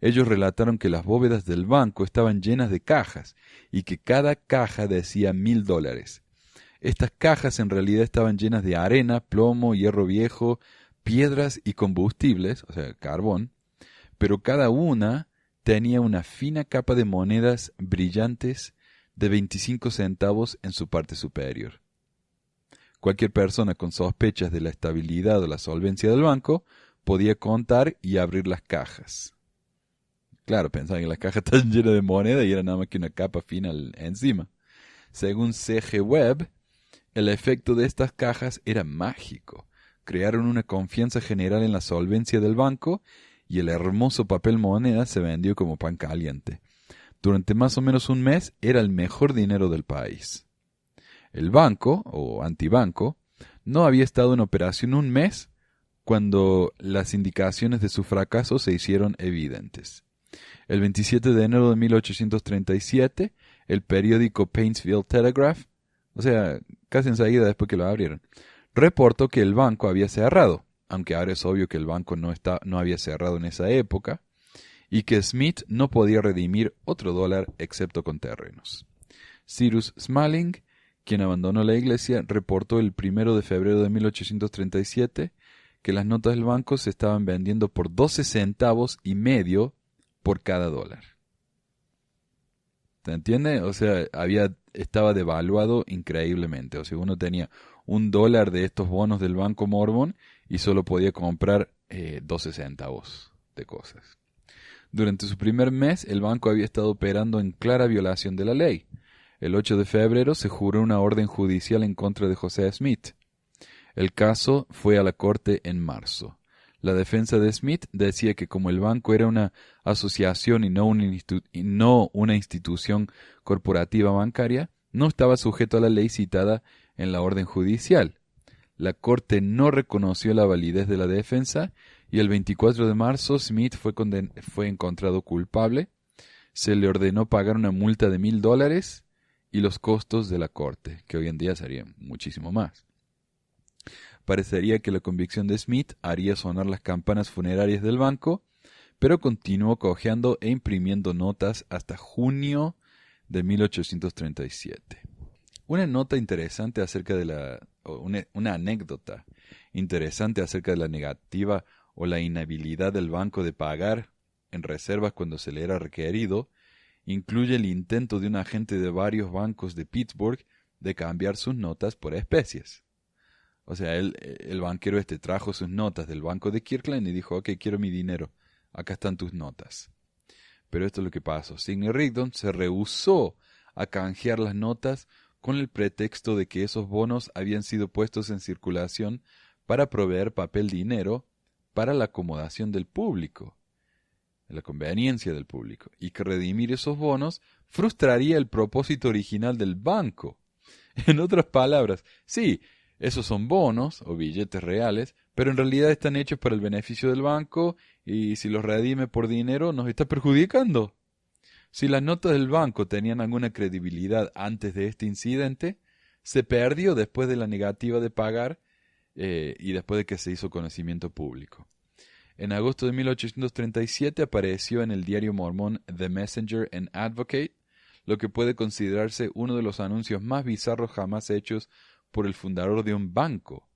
Ellos relataron que las bóvedas del banco estaban llenas de cajas y que cada caja decía $1.000. Estas cajas en realidad estaban llenas de arena, plomo, hierro viejo, piedras y combustibles, o sea, carbón, pero cada una tenía una fina capa de monedas brillantes de 25 centavos en su parte superior. Cualquier persona con sospechas de la estabilidad o la solvencia del banco podía contar y abrir las cajas. Claro, pensaban que las cajas estaban llenas de moneda y era nada más que una capa fina encima. Según C.G. Webb, el efecto de estas cajas era mágico. Crearon una confianza general en la solvencia del banco y el hermoso papel moneda se vendió como pan caliente. Durante más o menos un mes era el mejor dinero del país. El banco, o antibanco, no había estado en operación un mes cuando las indicaciones de su fracaso se hicieron evidentes. El 27 de enero de 1837, el periódico Paintsville Telegraph, o sea, casi enseguida después que lo abrieron, reportó que el banco había cerrado, aunque ahora es obvio que el banco no había cerrado en esa época, y que Smith no podía redimir otro dólar excepto con terrenos. Cyrus Smalling, quien abandonó la iglesia, reportó el 1 de febrero de 1837 que las notas del banco se estaban vendiendo por 12 centavos y medio por cada dólar. ¿Se entiende? O sea, estaba devaluado increíblemente. O sea, uno tenía $1 de estos bonos del Banco Mormon y solo podía comprar 12 centavos de cosas. Durante su primer mes, el banco había estado operando en clara violación de la ley. El 8 de febrero se juró una orden judicial en contra de José Smith. El caso fue a la corte en marzo. La defensa de Smith decía que como el banco era una asociación y no una institución corporativa bancaria, no estaba sujeto a la ley citada en la orden judicial. La corte no reconoció la validez de la defensa y el 24 de marzo Smith fue encontrado culpable. Se le ordenó pagar una multa de $1.000 y los costos de la corte, que hoy en día serían muchísimo más. Parecería que la convicción de Smith haría sonar las campanas funerarias del banco, pero continuó cojeando e imprimiendo notas hasta junio de 1837. Una nota interesante acerca de una anécdota interesante acerca de la negativa o la inhabilidad del banco de pagar en reservas cuando se le era requerido, incluye el intento de un agente de varios bancos de Pittsburgh de cambiar sus notas por especies. O sea, el banquero trajo sus notas del banco de Kirkland y dijo, ok, quiero mi dinero, acá están tus notas. Pero esto es lo que pasó. Sidney Rigdon se rehusó a canjear las notas con el pretexto de que esos bonos habían sido puestos en circulación para proveer papel dinero para la acomodación del público, la conveniencia del público, y que redimir esos bonos frustraría el propósito original del banco. En otras palabras, sí, esos son bonos o billetes reales, pero en realidad están hechos para el beneficio del banco y si los redime por dinero nos está perjudicando. Si las notas del banco tenían alguna credibilidad antes de este incidente, se perdió después de la negativa de pagar y después de que se hizo conocimiento público. En agosto de 1837 apareció en el diario mormón The Messenger and Advocate, lo que puede considerarse uno de los anuncios más bizarros jamás hechos por el fundador de un banco,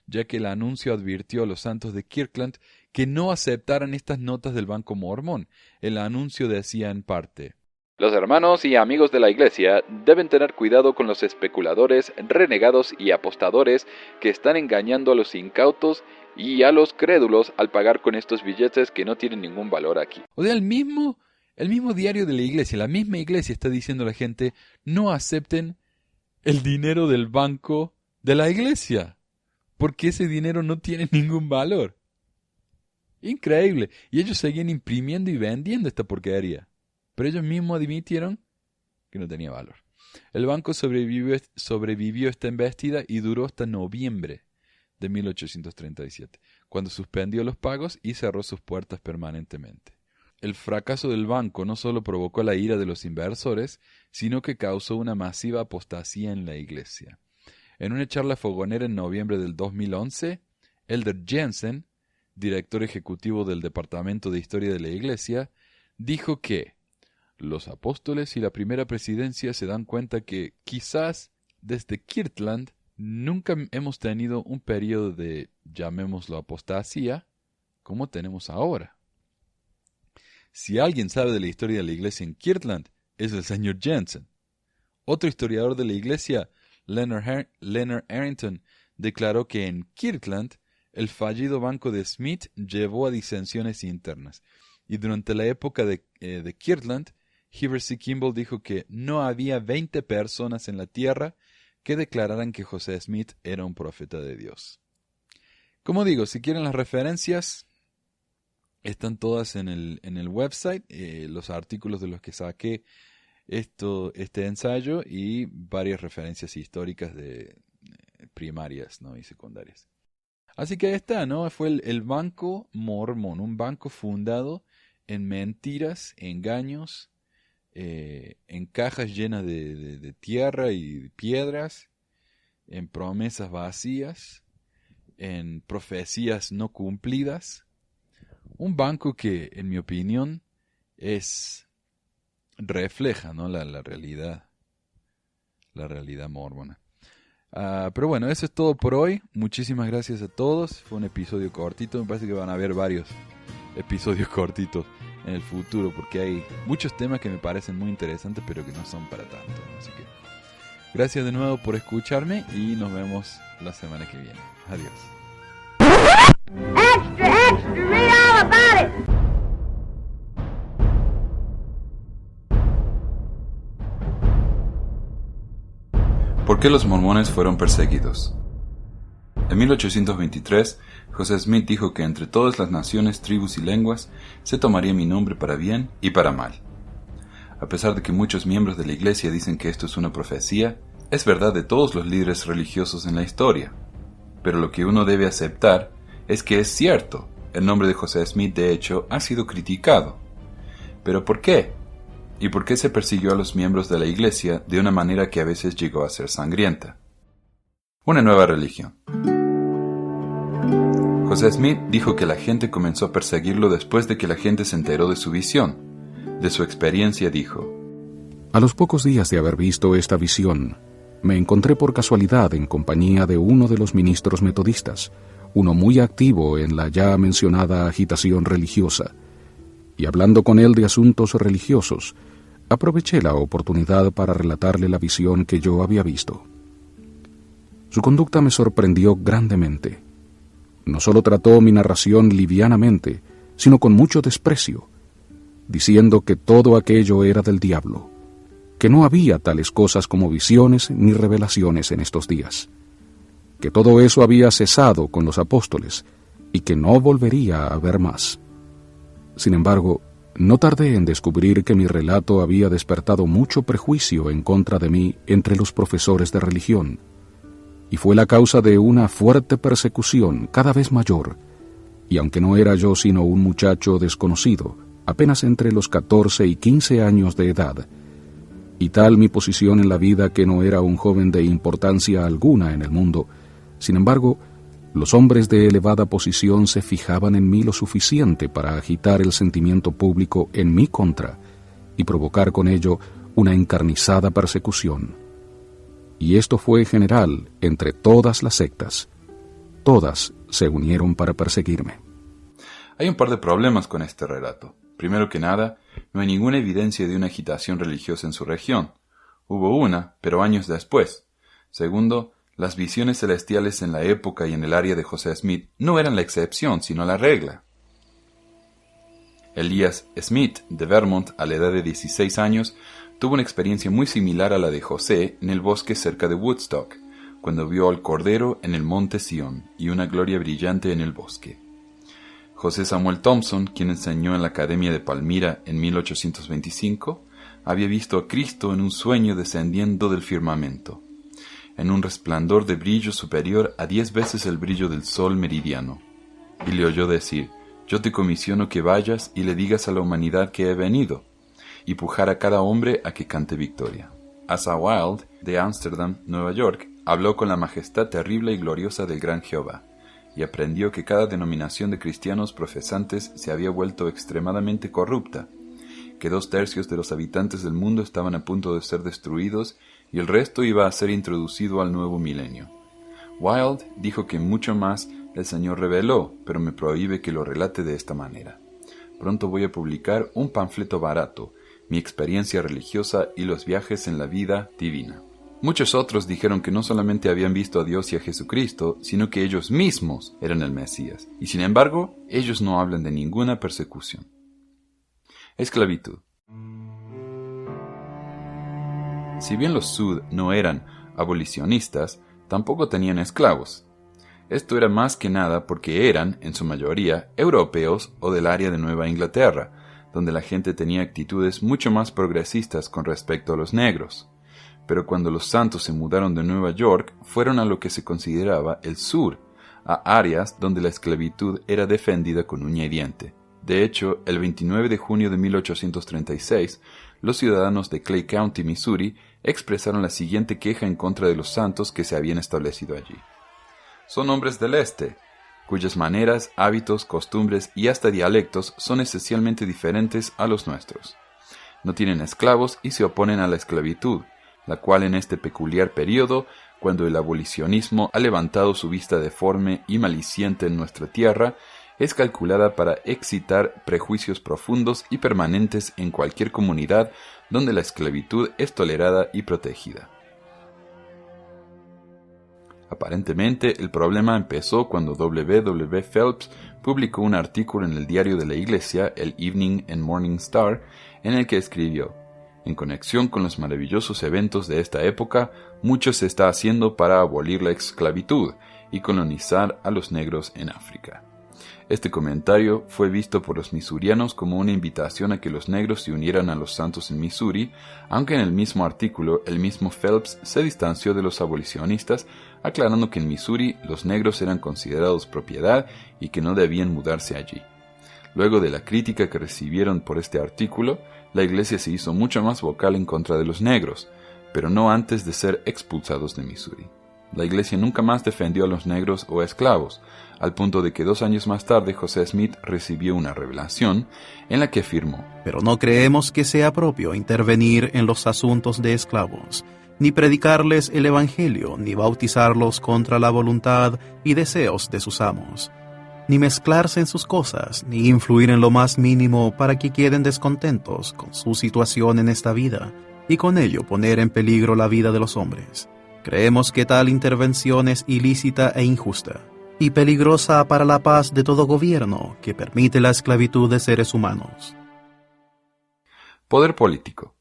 ya que el anuncio advirtió a los santos de Kirkland que no aceptaran estas notas del banco mormón. El anuncio decía en parte: los hermanos y amigos de la Iglesia deben tener cuidado con los especuladores, renegados y apostadores que están engañando a los incautos y a los crédulos al pagar con estos billetes que no tienen ningún valor aquí. O sea, el mismo diario de la Iglesia, la misma Iglesia está diciendo a la gente, no acepten el dinero del banco de la Iglesia, porque ese dinero no tiene ningún valor. Increíble. Y ellos seguían imprimiendo y vendiendo esta porquería. Pero ellos mismos admitieron que no tenía valor. El banco sobrevivió esta embestida y duró hasta noviembre de 1837, cuando suspendió los pagos y cerró sus puertas permanentemente. El fracaso del banco no solo provocó la ira de los inversores, sino que causó una masiva apostasía en la Iglesia. En una charla fogonera en noviembre del 2011, Elder Jensen, director ejecutivo del Departamento de Historia de la Iglesia, dijo que los apóstoles y la primera presidencia se dan cuenta que quizás desde Kirtland nunca hemos tenido un periodo de, llamémoslo, apostasía como tenemos ahora. Si alguien sabe de la historia de la iglesia en Kirtland, es el señor Jensen. Otro historiador de la iglesia, Leonard Arrington, declaró que en Kirtland el fallido banco de Smith llevó a disensiones internas. Y durante la época de Kirtland, Heber C. Kimball dijo que no había 20 personas en la tierra que declararan que José Smith era un profeta de Dios. Como digo, si quieren las referencias, están todas en el website, los artículos de los que saqué este ensayo y varias referencias históricas de primarias, ¿no?, y secundarias. Así que ahí está, ¿no? Fue el Banco Mormón, un banco fundado en mentiras, engaños, en cajas llenas de tierra y piedras, en promesas vacías, en profecías no cumplidas. Un banco que, en mi opinión, refleja, ¿no?, la realidad mormona. Pero bueno, eso es todo por hoy. Muchísimas gracias a todos. Fue un episodio cortito. Me parece que van a haber varios episodios cortitos en el futuro, porque hay muchos temas que me parecen muy interesantes, pero que no son para tanto, ¿no? Así que gracias de nuevo por escucharme y nos vemos la semana que viene. Adiós. Extra, extra, read all about it. ¿Por qué los mormones fueron perseguidos? En 1823, José Smith dijo que entre todas las naciones, tribus y lenguas se tomaría mi nombre para bien y para mal. A pesar de que muchos miembros de la iglesia dicen que esto es una profecía, es verdad de todos los líderes religiosos en la historia. Pero lo que uno debe aceptar es que es cierto, el nombre de José Smith de hecho ha sido criticado. ¿Pero por qué? ¿Y por qué se persiguió a los miembros de la iglesia de una manera que a veces llegó a ser sangrienta? Una nueva religión. José Smith dijo que la gente comenzó a perseguirlo después de que la gente se enteró de su visión. De su experiencia dijo: a los pocos días de haber visto esta visión, me encontré por casualidad en compañía de uno de los ministros metodistas, uno muy activo en la ya mencionada agitación religiosa, y hablando con él de asuntos religiosos, aproveché la oportunidad para relatarle la visión que yo había visto. Su conducta me sorprendió grandemente. No solo trató mi narración livianamente, sino con mucho desprecio, diciendo que todo aquello era del diablo, que no había tales cosas como visiones ni revelaciones en estos días, que todo eso había cesado con los apóstoles y que no volvería a haber más. Sin embargo, no tardé en descubrir que mi relato había despertado mucho prejuicio en contra de mí entre los profesores de religión, y fue la causa de una fuerte persecución cada vez mayor, y aunque no era yo sino un muchacho desconocido, apenas entre los 14 y 15 años de edad, y tal mi posición en la vida que no era un joven de importancia alguna en el mundo, sin embargo, los hombres de elevada posición se fijaban en mí lo suficiente para agitar el sentimiento público en mi contra y provocar con ello una encarnizada persecución. Y esto fue general entre todas las sectas. Todas se unieron para perseguirme. Hay un par de problemas con este relato. Primero que nada, no hay ninguna evidencia de una agitación religiosa en su región. Hubo una, pero años después. Segundo, las visiones celestiales en la época y en el área de José Smith no eran la excepción, sino la regla. Elias Smith, de Vermont, a la edad de 16 años, tuvo una experiencia muy similar a la de José en el bosque cerca de Woodstock, cuando vio al Cordero en el monte Sión y una gloria brillante en el bosque. José Samuel Thompson, quien enseñó en la Academia de Palmira en 1825, había visto a Cristo en un sueño descendiendo del firmamento, en un resplandor de brillo superior a 10 veces el brillo del sol meridiano, y le oyó decir: «Yo te comisiono que vayas y le digas a la humanidad que he venido, y pujar a cada hombre a que cante victoria». Asa Wilde, de Ámsterdam, Nueva York, habló con la majestad terrible y gloriosa del gran Jehová, y aprendió que cada denominación de cristianos profesantes se había vuelto extremadamente corrupta, que 2/3 de los habitantes del mundo estaban a punto de ser destruidos y el resto iba a ser introducido al nuevo milenio. Wilde dijo que mucho más el Señor reveló, pero me prohíbe que lo relate de esta manera. Pronto voy a publicar un panfleto barato, mi experiencia religiosa y los viajes en la vida divina. Muchos otros dijeron que no solamente habían visto a Dios y a Jesucristo, sino que ellos mismos eran el Mesías, y sin embargo, ellos no hablan de ninguna persecución. Esclavitud. Si bien los Sud no eran abolicionistas, tampoco tenían esclavos. Esto era más que nada porque eran, en su mayoría, europeos o del área de Nueva Inglaterra, donde la gente tenía actitudes mucho más progresistas con respecto a los negros. Pero cuando los santos se mudaron de Nueva York, fueron a lo que se consideraba el sur, a áreas donde la esclavitud era defendida con uña y diente. De hecho, el 29 de junio de 1836, los ciudadanos de Clay County, Missouri, expresaron la siguiente queja en contra de los santos que se habían establecido allí. Son hombres del este, cuyas maneras, hábitos, costumbres y hasta dialectos son esencialmente diferentes a los nuestros. No tienen esclavos y se oponen a la esclavitud, la cual en este peculiar período, cuando el abolicionismo ha levantado su vista deforme y maliciente en nuestra tierra, es calculada para excitar prejuicios profundos y permanentes en cualquier comunidad donde la esclavitud es tolerada y protegida. Aparentemente, el problema empezó cuando W. W. Phelps publicó un artículo en el diario de la Iglesia, el Evening and Morning Star, en el que escribió: «En conexión con los maravillosos eventos de esta época, mucho se está haciendo para abolir la esclavitud y colonizar a los negros en África». Este comentario fue visto por los misurianos como una invitación a que los negros se unieran a los santos en Missouri, aunque en el mismo artículo el mismo Phelps se distanció de los abolicionistas, aclarando que en Missouri los negros eran considerados propiedad y que no debían mudarse allí. Luego de la crítica que recibieron por este artículo, la Iglesia se hizo mucho más vocal en contra de los negros, pero no antes de ser expulsados de Missouri. La Iglesia nunca más defendió a los negros o esclavos, al punto de que 2 años más tarde José Smith recibió una revelación en la que afirmó: «Pero no creemos que sea propio intervenir en los asuntos de esclavos, ni predicarles el Evangelio, ni bautizarlos contra la voluntad y deseos de sus amos, ni mezclarse en sus cosas, ni influir en lo más mínimo para que queden descontentos con su situación en esta vida, y con ello poner en peligro la vida de los hombres. Creemos que tal intervención es ilícita e injusta, y peligrosa para la paz de todo gobierno que permite la esclavitud de seres humanos. Poder político.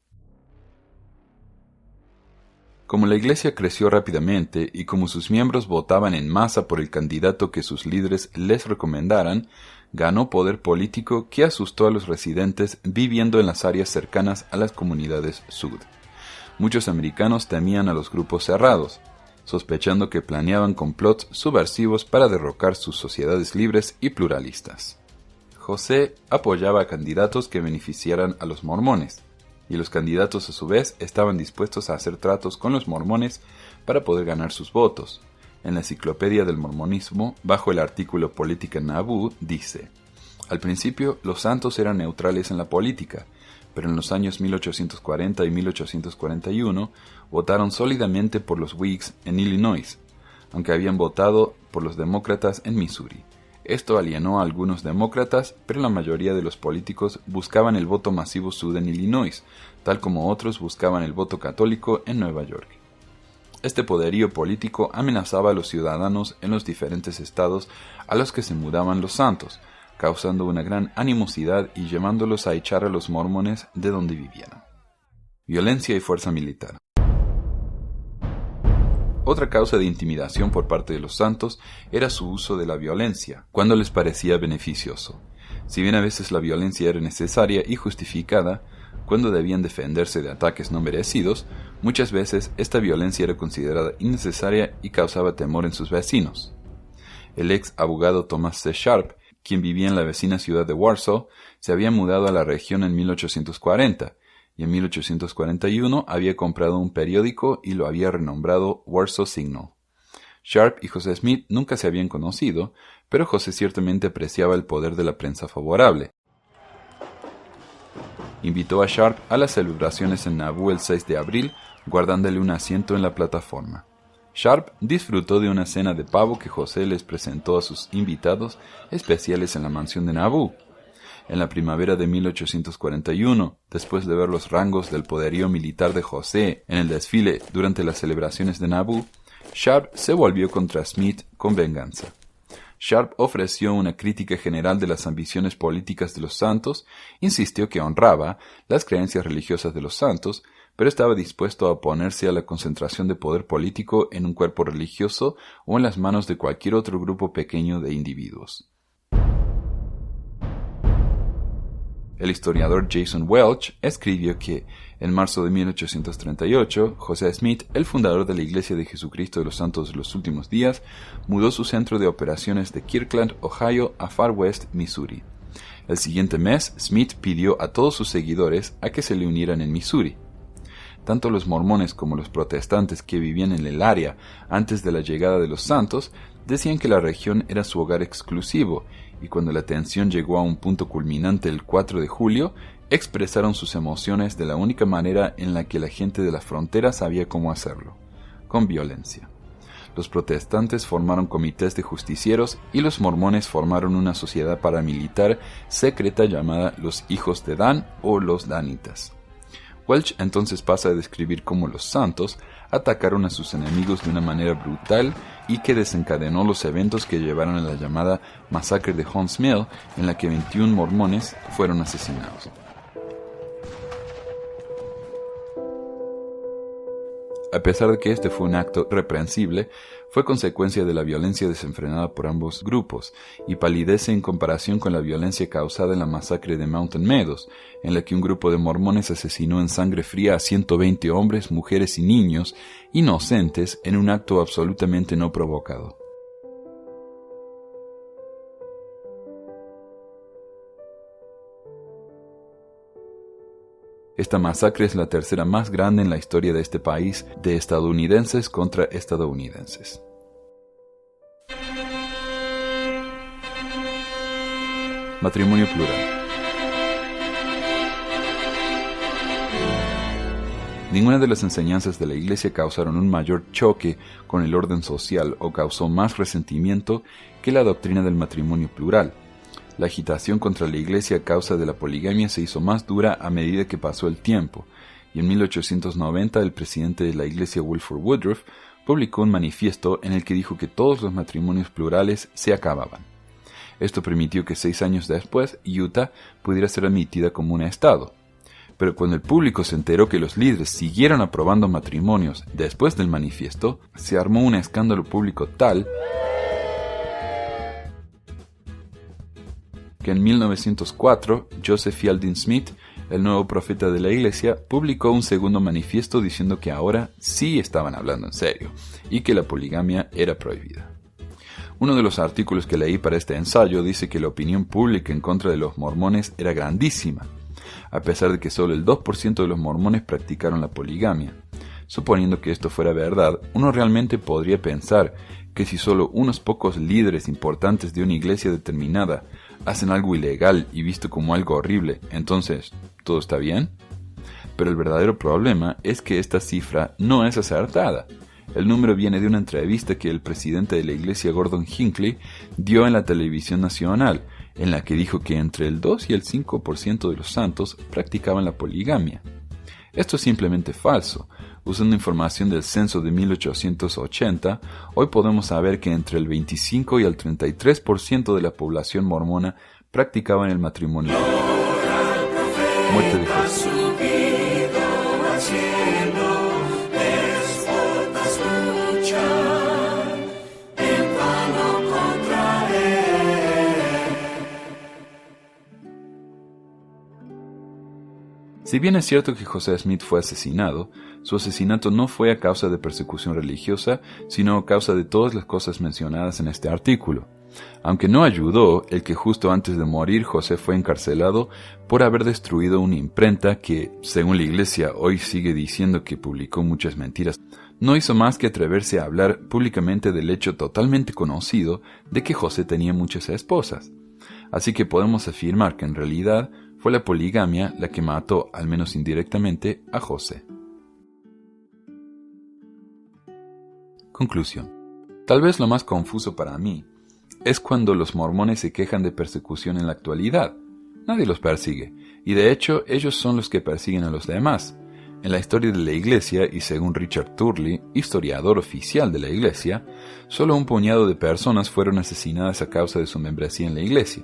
Como la Iglesia creció rápidamente y como sus miembros votaban en masa por el candidato que sus líderes les recomendaran, ganó poder político que asustó a los residentes viviendo en las áreas cercanas a las comunidades sud. Muchos americanos temían a los grupos cerrados, sospechando que planeaban complots subversivos para derrocar sus sociedades libres y pluralistas. José apoyaba a candidatos que beneficiaran a los mormones, y los candidatos a su vez estaban dispuestos a hacer tratos con los mormones para poder ganar sus votos. En la Enciclopedia del Mormonismo, bajo el artículo Política en Nauvoo, dice: al principio los santos eran neutrales en la política, pero en los años 1840 y 1841 votaron sólidamente por los Whigs en Illinois, aunque habían votado por los demócratas en Missouri. Esto alienó a algunos demócratas, pero la mayoría de los políticos buscaban el voto masivo sud en Illinois, tal como otros buscaban el voto católico en Nueva York. Este poderío político amenazaba a los ciudadanos en los diferentes estados a los que se mudaban los santos, causando una gran animosidad y llevándolos a echar a los mormones de donde vivían. Violencia y fuerza militar. Otra causa de intimidación por parte de los santos era su uso de la violencia, cuando les parecía beneficioso. Si bien a veces la violencia era necesaria y justificada, cuando debían defenderse de ataques no merecidos, muchas veces esta violencia era considerada innecesaria y causaba temor en sus vecinos. El ex abogado Thomas C. Sharp, quien vivía en la vecina ciudad de Warsaw, se había mudado a la región en 1840, y en 1841 había comprado un periódico y lo había renombrado Warsaw Signal. Sharp y José Smith nunca se habían conocido, pero José ciertamente apreciaba el poder de la prensa favorable. Invitó a Sharp a las celebraciones en Nauvoo el 6 de abril, guardándole un asiento en la plataforma. Sharp disfrutó de una cena de pavo que José les presentó a sus invitados especiales en la mansión de Nauvoo. En la primavera de 1841, después de ver los rangos del poderío militar de José en el desfile durante las celebraciones de Nauvoo, Sharp se volvió contra Smith con venganza. Sharp ofreció una crítica general de las ambiciones políticas de los santos, insistió que honraba las creencias religiosas de los santos, pero estaba dispuesto a oponerse a la concentración de poder político en un cuerpo religioso o en las manos de cualquier otro grupo pequeño de individuos. El historiador Jason Welch escribió que, en marzo de 1838, José Smith, el fundador de la Iglesia de Jesucristo de los Santos de los Últimos Días, mudó su centro de operaciones de Kirkland, Ohio, a Far West, Missouri. El siguiente mes, Smith pidió a todos sus seguidores a que se le unieran en Missouri. Tanto los mormones como los protestantes que vivían en el área antes de la llegada de los santos decían que la región era su hogar exclusivo, y cuando la tensión llegó a un punto culminante el 4 de julio, expresaron sus emociones de la única manera en la que la gente de la frontera sabía cómo hacerlo, con violencia. Los protestantes formaron comités de justicieros y los mormones formaron una sociedad paramilitar secreta llamada los Hijos de Dan o los Danitas. Welch entonces pasa a describir cómo los santos atacaron a sus enemigos de una manera brutal y que desencadenó los eventos que llevaron a la llamada masacre de Hunts Mill, en la que 21 mormones fueron asesinados. A pesar de que este fue un acto reprensible, fue consecuencia de la violencia desenfrenada por ambos grupos y palidece en comparación con la violencia causada en la masacre de Mountain Meadows, en la que un grupo de mormones asesinó en sangre fría a 120 hombres, mujeres y niños inocentes en un acto absolutamente no provocado. Esta masacre es la tercera más grande en la historia de este país de estadounidenses contra estadounidenses. Matrimonio plural. Ninguna de las enseñanzas de la Iglesia causaron un mayor choque con el orden social o causó más resentimiento que la doctrina del matrimonio plural. La agitación contra la Iglesia a causa de la poligamia se hizo más dura a medida que pasó el tiempo, y en 1890 el presidente de la Iglesia, Wilford Woodruff, publicó un manifiesto en el que dijo que todos los matrimonios plurales se acababan. Esto permitió que 6 años después Utah pudiera ser admitida como un estado. Pero cuando el público se enteró que los líderes siguieron aprobando matrimonios después del manifiesto, se armó un escándalo público tal que en 1904 Joseph Fielding Smith, el nuevo profeta de la iglesia, publicó un segundo manifiesto diciendo que ahora sí estaban hablando en serio y que la poligamia era prohibida. Uno de los artículos que leí para este ensayo dice que la opinión pública en contra de los mormones era grandísima, a pesar de que solo el 2% de los mormones practicaron la poligamia. Suponiendo que esto fuera verdad, uno realmente podría pensar que si solo unos pocos líderes importantes de una iglesia determinada hacen algo ilegal y visto como algo horrible, entonces, ¿todo está bien? Pero el verdadero problema es que esta cifra no es acertada. El número viene de una entrevista que el presidente de la iglesia, Gordon Hinckley, dio en la televisión nacional, en la que dijo que entre el 2 y el 5% de los santos practicaban la poligamia. Esto es simplemente falso. Usando información del censo de 1880, hoy podemos saber que entre el 25 y el 33% de la población mormona practicaban el matrimonio. Muerte de Jesús. Si bien es cierto que José Smith fue asesinado, su asesinato no fue a causa de persecución religiosa, sino a causa de todas las cosas mencionadas en este artículo. Aunque no ayudó el que justo antes de morir José fue encarcelado por haber destruido una imprenta que, según la iglesia, hoy sigue diciendo que publicó muchas mentiras, no hizo más que atreverse a hablar públicamente del hecho totalmente conocido de que José tenía muchas esposas. Así que podemos afirmar que en realidad fue la poligamia la que mató, al menos indirectamente, a José. Conclusión. Tal vez lo más confuso para mí es cuando los mormones se quejan de persecución en la actualidad. Nadie los persigue, y de hecho ellos son los que persiguen a los demás. En la historia de la iglesia, y según Richard Turley, historiador oficial de la iglesia, solo un puñado de personas fueron asesinadas a causa de su membresía en la iglesia.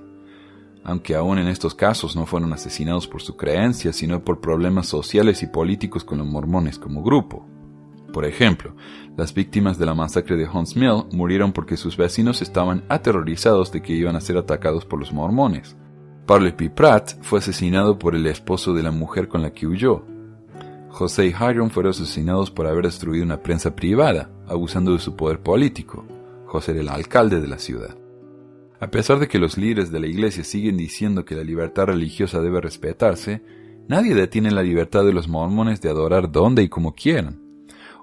Aunque aún en estos casos no fueron asesinados por su creencia, sino por problemas sociales y políticos con los mormones como grupo. Por ejemplo, las víctimas de la masacre de Hunts Mill murieron porque sus vecinos estaban aterrorizados de que iban a ser atacados por los mormones. Parley P. Pratt fue asesinado por el esposo de la mujer con la que huyó. José y Hiram fueron asesinados por haber destruido una prensa privada, abusando de su poder político. José era el alcalde de la ciudad. A pesar de que los líderes de la iglesia siguen diciendo que la libertad religiosa debe respetarse, nadie detiene la libertad de los mormones de adorar donde y como quieran.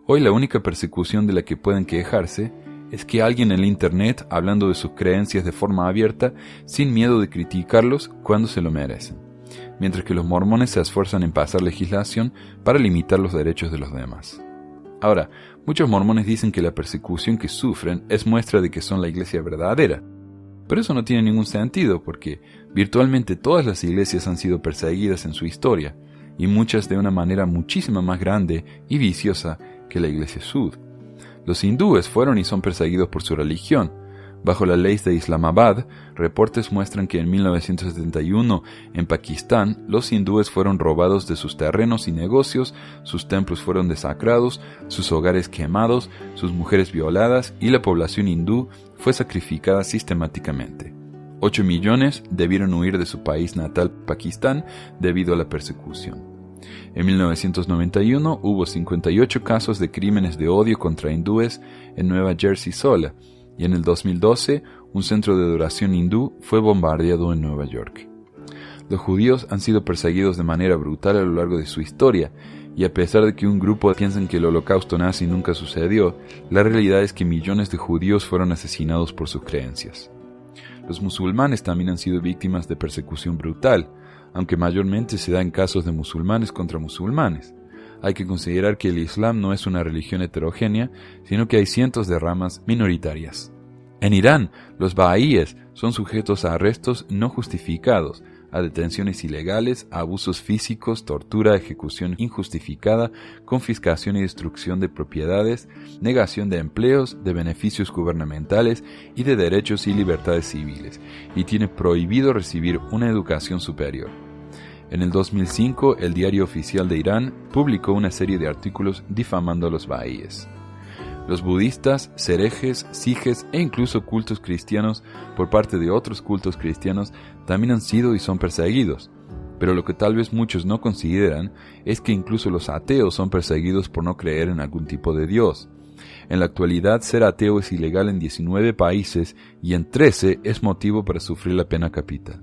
Hoy la única persecución de la que pueden quejarse es que alguien en el internet hablando de sus creencias de forma abierta sin miedo de criticarlos cuando se lo merecen, mientras que los mormones se esfuerzan en pasar legislación para limitar los derechos de los demás. Ahora, muchos mormones dicen que la persecución que sufren es muestra de que son la iglesia verdadera. Pero eso no tiene ningún sentido porque virtualmente todas las iglesias han sido perseguidas en su historia, y muchas de una manera muchísimo más grande y viciosa que la iglesia Sud. Los hindúes fueron y son perseguidos por su religión. Bajo la ley de Islamabad, reportes muestran que en 1971 en Pakistán los hindúes fueron robados de sus terrenos y negocios, sus templos fueron desacrados, sus hogares quemados, sus mujeres violadas y la población hindú fue sacrificada sistemáticamente. 8 millones debieron huir de su país natal, Pakistán, debido a la persecución. En 1991 hubo 58 casos de crímenes de odio contra hindúes en Nueva Jersey sola, y en el 2012 un centro de adoración hindú fue bombardeado en Nueva York. Los judíos han sido perseguidos de manera brutal a lo largo de su historia, y a pesar de que un grupo piensa que el holocausto nazi nunca sucedió, la realidad es que millones de judíos fueron asesinados por sus creencias. Los musulmanes también han sido víctimas de persecución brutal, aunque mayormente se da en casos de musulmanes contra musulmanes. Hay que considerar que el Islam no es una religión heterogénea, sino que hay cientos de ramas minoritarias. En Irán, los bahaíes son sujetos a arrestos no justificados, a detenciones ilegales, a abusos físicos, tortura, ejecución injustificada, confiscación y destrucción de propiedades, negación de empleos, de beneficios gubernamentales y de derechos y libertades civiles, y tiene prohibido recibir una educación superior. En el 2005, el Diario Oficial de Irán publicó una serie de artículos difamando a los bahá'íes. Los budistas, herejes, sijes e incluso cultos cristianos por parte de otros cultos cristianos también han sido y son perseguidos. Pero lo que tal vez muchos no consideran es que incluso los ateos son perseguidos por no creer en algún tipo de Dios. En la actualidad, ser ateo es ilegal en 19 países y en 13 es motivo para sufrir la pena capital.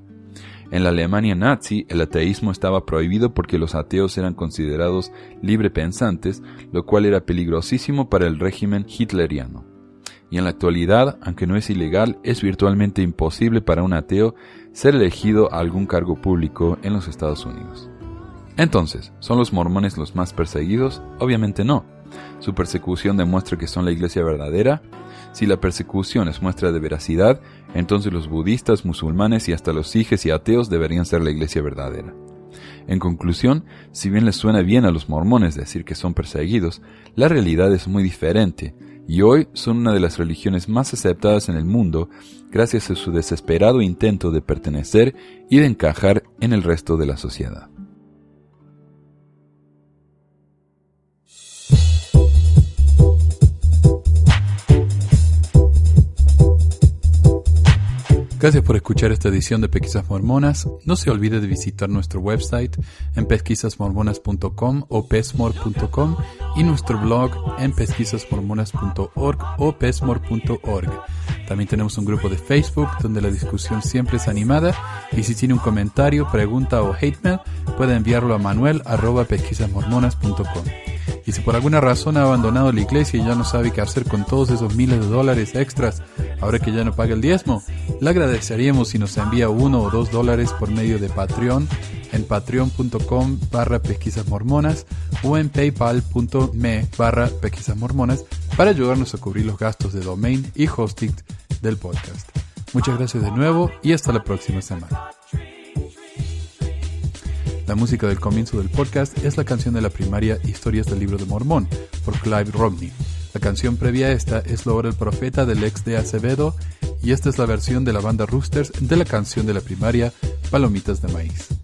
En la Alemania nazi, el ateísmo estaba prohibido porque los ateos eran considerados librepensantes, lo cual era peligrosísimo para el régimen hitleriano. Y en la actualidad, aunque no es ilegal, es virtualmente imposible para un ateo ser elegido a algún cargo público en los Estados Unidos. Entonces, ¿son los mormones los más perseguidos? Obviamente no. ¿Su persecución demuestra que son la iglesia verdadera? Si la persecución es muestra de veracidad, entonces los budistas, musulmanes y hasta los sijes y ateos deberían ser la iglesia verdadera. En conclusión, si bien les suena bien a los mormones decir que son perseguidos, la realidad es muy diferente, y hoy son una de las religiones más aceptadas en el mundo gracias a su desesperado intento de pertenecer y de encajar en el resto de la sociedad. Gracias por escuchar esta edición de Pesquisas Mormonas. No se olvide de visitar nuestro website en pesquisasmormonas.com o pesmor.com y nuestro blog en pesquisasmormonas.org o pesmor.org. También tenemos un grupo de Facebook donde la discusión siempre es animada, y si tiene un comentario, pregunta o hate mail, puede enviarlo a manuel@pesquisasmormonas.com. Y si por alguna razón ha abandonado la iglesia y ya no sabe qué hacer con todos esos miles de dólares extras, ahora que ya no paga el diezmo, le agradeceríamos si nos envía $1 o $2 por medio de Patreon en patreon.com/pesquisasmormonas o en paypal.me/pesquisasmormonas para ayudarnos a cubrir los gastos de domain y hosting del podcast. Muchas gracias de nuevo y hasta la próxima semana. La música del comienzo del podcast es la canción de la primaria Historias del Libro de Mormón, por Clive Romney. La canción previa a esta es La Hora del Profeta del ex de Acevedo, y esta es la versión de la banda Roosters de la canción de la primaria Palomitas de Maíz.